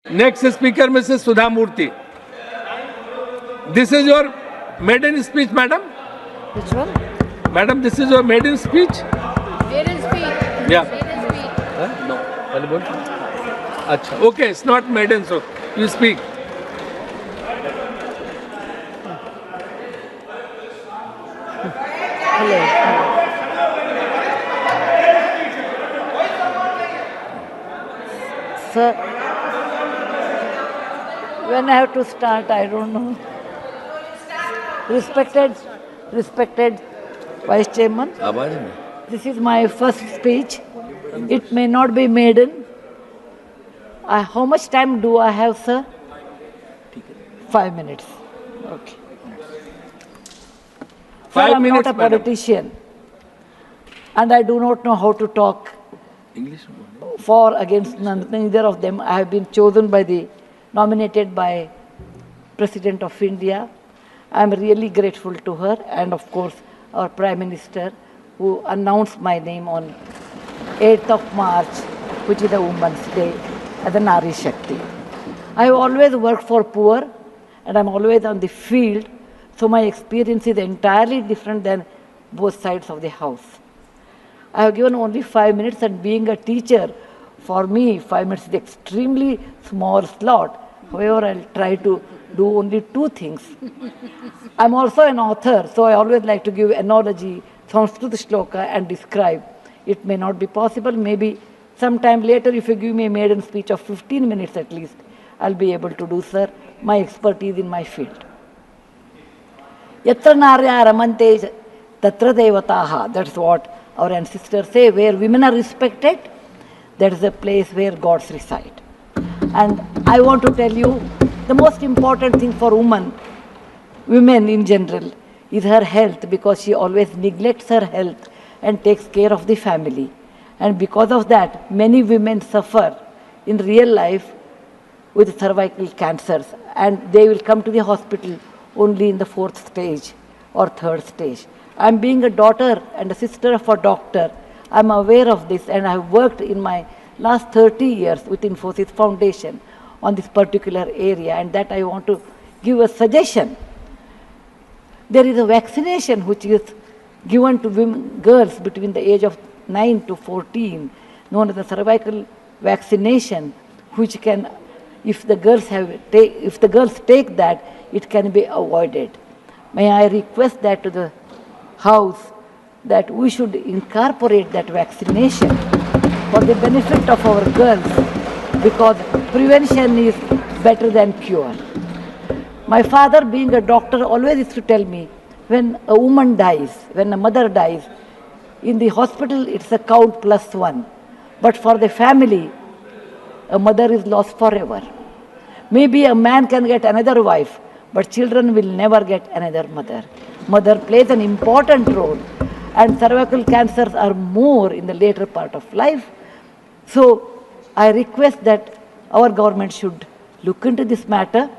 Next speaker, Mrs. Sudha Murthy. This is your maiden speech, madam. Which one? Madam, this is your maiden speech. Maiden speech. Yeah. Maiden speech. Huh? No. What? Acha. Okay, it's not maiden, so you speak. Hello. Sir, when I have to start, I don't know. Respected Vice Chairman, आवाज में. this is my first speech. It may not be maiden. How much time do I have, sir? 5 minutes. Okay. Sir, 5 I'm minutes, not a madam. politician, and I do not know how to talk English. for, against, neither of them. I have been chosen by nominated by President of India. I am really grateful to her, and of course our Prime Minister, who announced my name on 8th of March, which is the Women's Day, as a Nari Shakti. I have always worked for poor, and I'm always on the field, so my experience is entirely different than both sides of the house. I have given only 5 minutes, and being a teacher, for me, 5 minutes is extremely small slot. However, I'll try to do only 2 things. I'm also an author, so I always like to give analogy, Sanskrit shloka, and describe. It may not be possible. Maybe sometime later, if you give me a maiden speech of 15 minutes at least, I'll be able to do, sir, my expertise in my field. Yatra narya ramante tatra devataha. That's what our ancestors say. Where women are respected, that is a place where gods reside. And I want to tell you, the most important thing for women in general, is her health, because she always neglects her health and takes care of the family. And because of that, many women suffer in real life with cervical cancers, and they will come to the hospital only in the 4th stage or 3rd stage. I'm being a daughter and a sister of a doctor. I'm aware of this, and I've worked in my last 30 years with Infosys Foundation on this particular area, and that I want to give a suggestion. There is a vaccination which is given to girls between the age of 9 to 14, known as the cervical vaccination, which can, if the girls take that, it can be avoided. May I request that to the House, that we should incorporate that vaccination for the benefit of our girls, because prevention is better than cure. My father, being a doctor, always used to tell me, when a woman dies, when a mother dies, in the hospital it's a count +1. But for the family, a mother is lost forever. Maybe a man can get another wife, but children will never get another mother. Mother plays an important role, and cervical cancers are more in the later part of life. So I request that our government should look into this matter.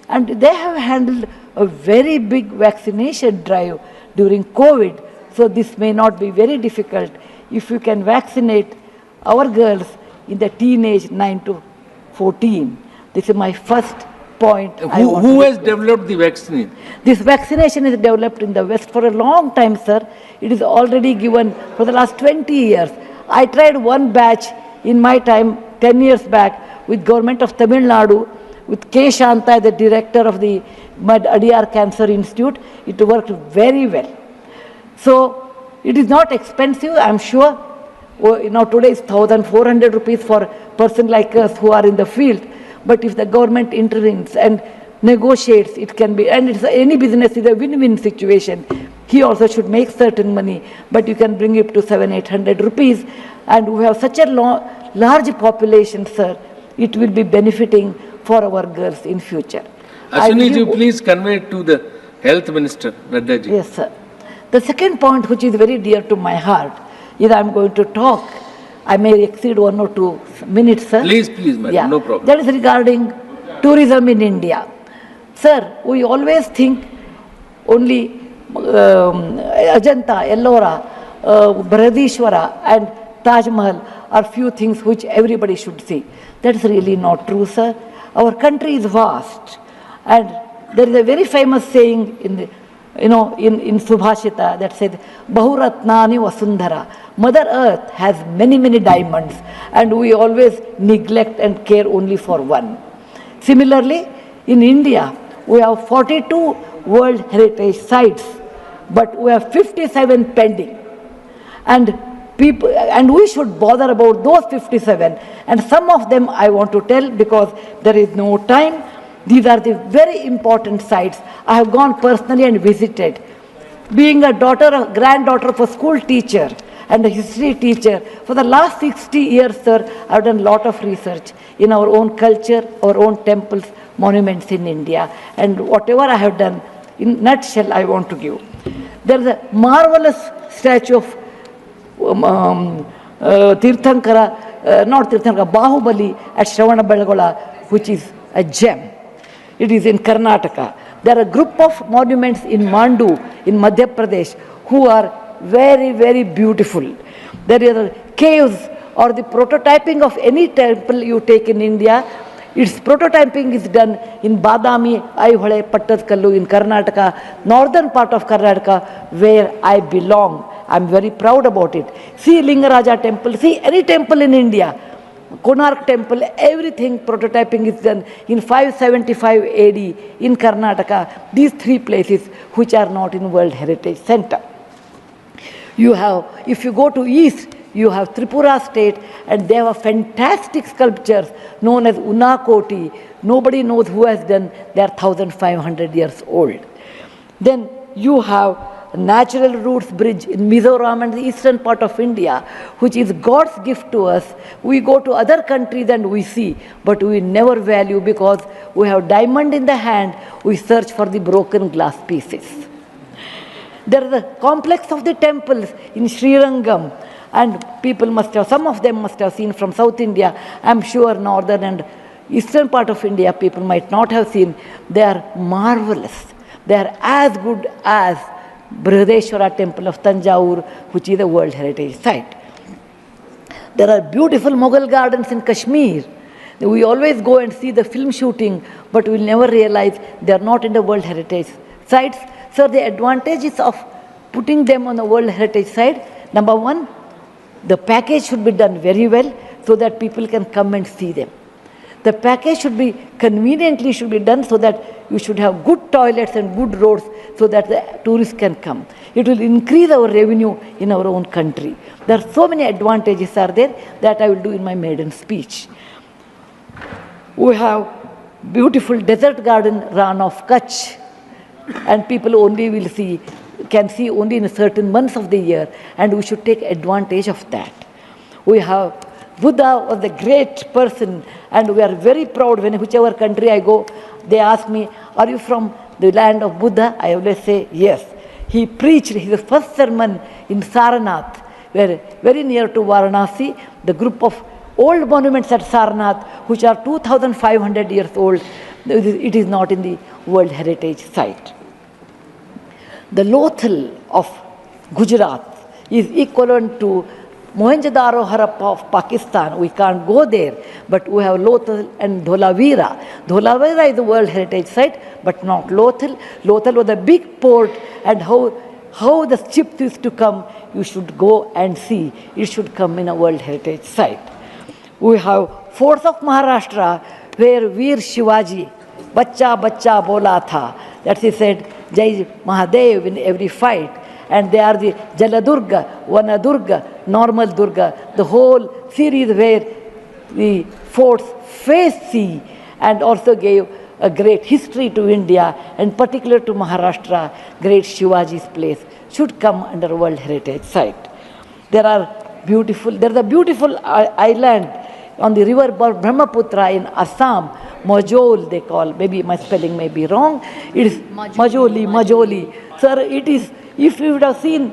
And they have handled a very big vaccination drive during COVID, so this may not be very difficult if you can vaccinate our girls in the teenage 9 to 14. This is my first point. Who has developed the vaccine? This vaccination is developed in the West for a long time, sir. It is already given for the last 20 years. I tried one batch in my time, 10 years back, with government of Tamil Nadu, with K. Shanta, the director of the Adiyar Cancer Institute. It worked very well. So it is not expensive, I'm sure. Today is 1,400 rupees for a person like us who are in the field. But if the government intervenes and negotiates, it can be, and any business is a win-win situation. He also should make certain money, but you can bring it to 700-800 rupees. And we have such a large population, sir, it will be benefiting for our girls in future. Ashwini ji, please convey it to the Health Minister, Nadda ji. Yes, sir. The second point, which is very dear to my heart, is I am going to talk. I may exceed 1 or 2 minutes, sir. Please, madam, no problem. That is regarding tourism in India. Sir, we always think only Ajanta, Ellora, Brihadishwara and Taj Mahal are few things which everybody should see. That's really not true, sir. Our country is vast. And there is a very famous saying in Subhashita that says, Bahuratnani Vasundhara. Mother Earth has many, many diamonds, and we always neglect and care only for one. Similarly, in India, we have 42 World Heritage Sites, but we have 57 pending. And we should bother about those 57. And some of them I want to tell because there is no time. These are the very important sites. I have gone personally and visited. Being a granddaughter of a school teacher and a history teacher, for the last 60 years, sir, I have done a lot of research in our own culture, our own temples, monuments in India. And whatever I have done, in nutshell, I want to give. There is a marvelous statue of Bahubali at Shravanabelagola, which is a gem. It is in Karnataka. There are a group of monuments in Mandu, in Madhya Pradesh, who are very, very beautiful. There are caves or the prototyping of any temple you take in India. Its prototyping is done in Badami, Aihole, Pattadkallu in Karnataka, northern part of Karnataka, where I belong. I'm very proud about it. See Lingaraja temple, see any temple in India, Konark temple, everything prototyping is done in 575 AD in Karnataka. These three places which are not in World Heritage Center. You have, if you go to east, you have Tripura state, and they have fantastic sculptures known as Unakoti. Nobody knows who has done. They are 1,500 years old. Then you have Natural Roots Bridge in Mizoram and the eastern part of India, which is God's gift to us. We go to other countries and we see, but we never value because we have diamond in the hand, we search for the broken glass pieces. There is a complex of the temples in Srirangam, and people must have, some of them must have seen from South India. I'm sure northern and eastern part of India people might not have seen. They are marvelous. They are as good as Brihadeshwara temple of Tanjore, which is a World Heritage Site. There are beautiful Mughal gardens in Kashmir. We always go and see the film shooting, but we never realize they are not in the World Heritage Sites. So the advantages of putting them on the World Heritage Site, number one, the package should be done very well so that people can come and see them. The package should be conveniently done so that you should have good toilets and good roads so that the tourists can come. It will increase our revenue in our own country. There are so many advantages are there that I will do in my maiden speech. We have beautiful desert garden Ran of Kutch, and people only can see only in certain months of the year, and we should take advantage of that. We have Buddha was a great person, and we are very proud. Whichever country I go, they ask me, are you from the land of Buddha? I always say yes. He preached his first sermon in Sarnath, where very near to Varanasi, the group of old monuments at Sarnath, which are 2,500 years old, it is not in the World Heritage Site. The Lothal of Gujarat is equivalent to Mohenjo-daro Harappa of Pakistan. We can't go there, but we have Lothal and Dholavira. Dholavira is a World Heritage Site, but not Lothal. Lothal was a big port, and how the ships used to come, you should go and see. It should come in a World Heritage Site. We have forts of Maharashtra, where Veer Shivaji, Bachcha Bachcha Bola Tha, that he said, Jai Mahadev in every fight. And they are the Jaladurga, Vanadurga, Normal Durga, the whole series where the forts face sea, and also gave a great history to India, and particular to Maharashtra, great Shivaji's place, should come under World Heritage Site. There is a beautiful island on the river Brahmaputra in Assam, Majol they call, maybe my spelling may be wrong, it is Majoli. Sir, it is, if you would have seen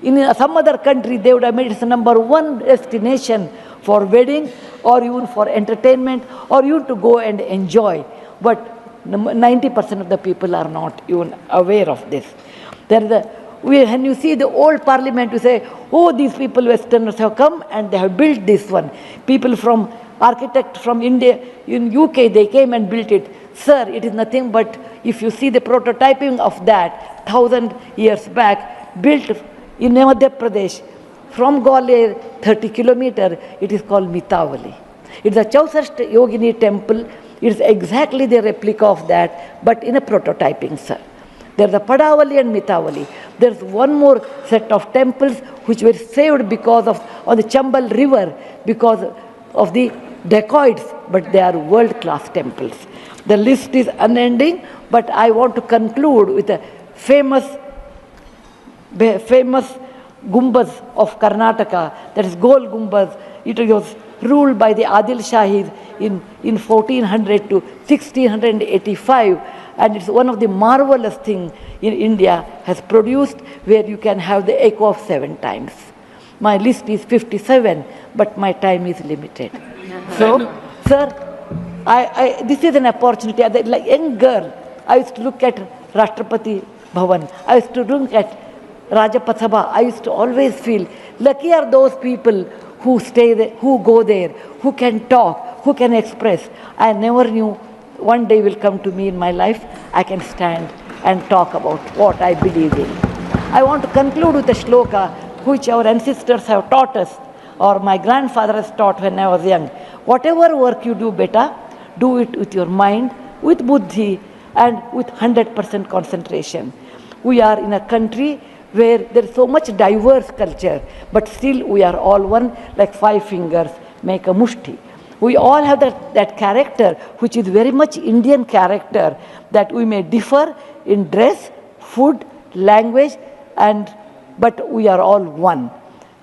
in some other country, they would have made it the number one destination for wedding or even for entertainment or even to go and enjoy. But 90% of the people are not even aware of this. When you see the old parliament, you say, oh, these people, Westerners have come and they have built this one. People from architect from India, in UK, they came and built it. Sir, it is nothing but, if you see the prototyping of that 1,000 years back, built in Madhya Pradesh, from Gwalior, 30 kilometers, it is called Mitavali. It's a Chausast Yogini temple. It's exactly the replica of that, but in a prototyping, sir. There's a Padavali and Mitavali. There's one more set of temples which were saved because of on the Chambal river because of the dacoits, but they are world-class temples. The list is unending, but I want to conclude with a famous Gumbaz of Karnataka, that is Gol Gumbaz. It was ruled by the Adil Shahis in 1400 to 1685, and it's one of the marvelous things in India has produced, where you can have the echo of 7 times. My list is 57, but my time is limited. So, sir, this is an opportunity. As a young girl, I used to look at Rashtrapati Bhavan. I used to look at Rajya Sabha. I used to always feel lucky are those people who stay there, who go there, who can talk, who can express. I never knew one day will come to me in my life, I can stand and talk about what I believe in. I want to conclude with a shloka which our ancestors have taught us, or my grandfather has taught when I was young. Whatever work you do better, do it with your mind, with buddhi, and with 100% concentration. We are in a country where there is so much diverse culture, but still we are all one, like 5 fingers make a mushti. We all have that character, which is very much Indian character, that we may differ in dress, food, language, but we are all one.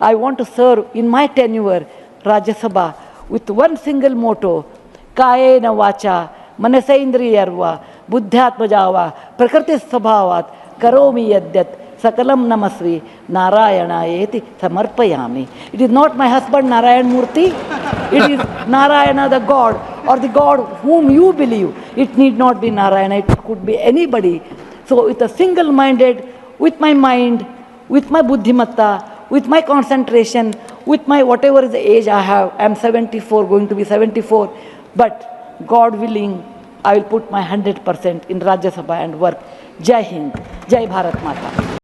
I want to serve in my tenure, Rajya Sabha, with one single motto, Kayena Vacha, Manasaindriyarva, Buddhyatmajava, Prakriti Sabhavat, Karomi Yadyat, Sakalam Namasvi, Narayana Samarpayami. It is not my husband Narayan Murthy. It is Narayana the God, or the God whom you believe. It need not be Narayana, it could be anybody. So with a single-minded, with my mind, with my buddhimatta, with my concentration, with my whatever is the age I have, I am 74, going to be 74, but God willing, I will put my 100% in Rajya Sabha and work. Jai Hind, Jai Bharat Mata.